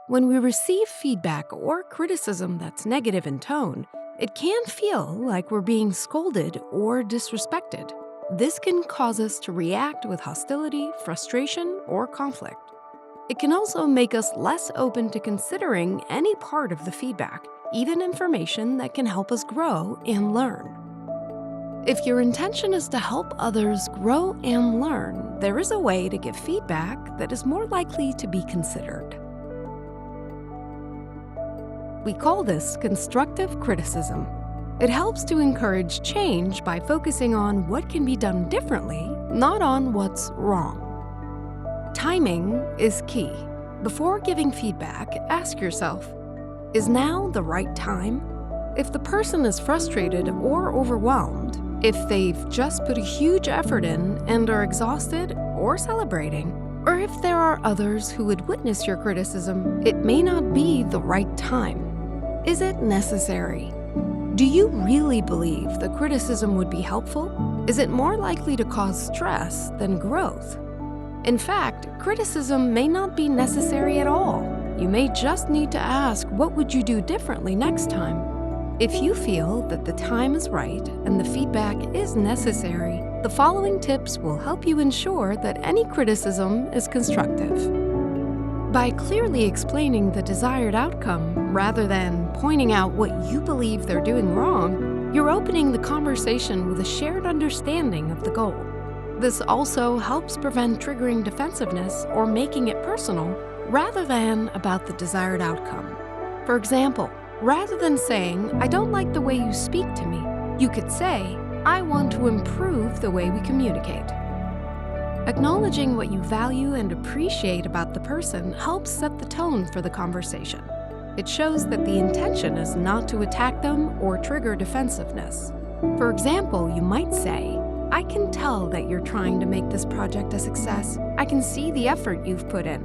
When we receive feedback or criticism that's negative in tone, it can feel like we're being scolded or disrespected. This can cause us to react with hostility, frustration, or conflict. It can also make us less open to considering any part of the feedback, even information that can help us grow and learn. If your intention is to help others grow and learn, there is a way to give feedback that is more likely to be considered. We call this constructive criticism. It helps to encourage change by focusing on what can be done differently, not on what's wrong. Timing is key. Before giving feedback, ask yourself, is now the right time? If the person is frustrated or overwhelmed, if they've just put a huge effort in and are exhausted or celebrating, or if there are others who would witness your criticism, it may not be the right time. Is it necessary? Do you really believe the criticism would be helpful? Is it more likely to cause stress than growth? In fact, criticism may not be necessary at all. You may just need to ask, what would you do differently next time? If you feel that the time is right and the feedback is necessary, the following tips will help you ensure that any criticism is constructive. By clearly explaining the desired outcome rather than pointing out what you believe they're doing wrong, you're opening the conversation with a shared understanding of the goal. This also helps prevent triggering defensiveness or making it personal rather than about the desired outcome. For example, rather than saying, "I don't like the way you speak to me," you could say, "I want to improve the way we communicate." Acknowledging what you value and appreciate about the person helps set the tone for the conversation. It shows that the intention is not to attack them or trigger defensiveness. For example, you might say, "I can tell that you're trying to make this project a success. I can see the effort you've put in."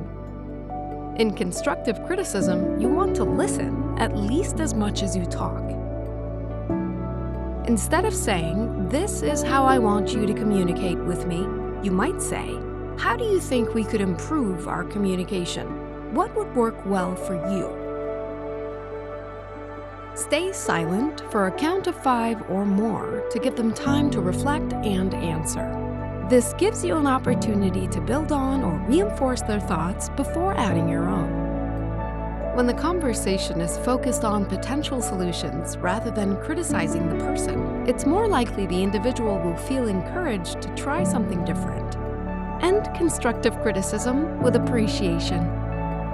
In constructive criticism, you want to listen at least as much as you talk. Instead of saying, "This is how I want you to communicate with me," you might say, "How do you think we could improve our communication? What would work well for you?" Stay silent for a count of 5 or more to give them time to reflect and answer. This gives you an opportunity to build on or reinforce their thoughts before adding your own. When the conversation is focused on potential solutions rather than criticizing the person, it's more likely the individual will feel encouraged to try something different. End constructive criticism with appreciation.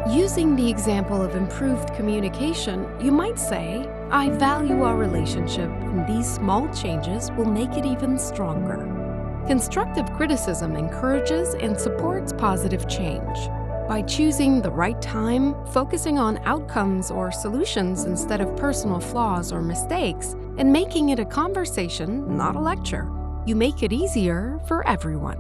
Using the example of improved communication, you might say, "I value our relationship, and these small changes will make it even stronger." Constructive criticism encourages and supports positive change. By choosing the right time, focusing on outcomes or solutions instead of personal flaws or mistakes, and making it a conversation, not a lecture, you make it easier for everyone.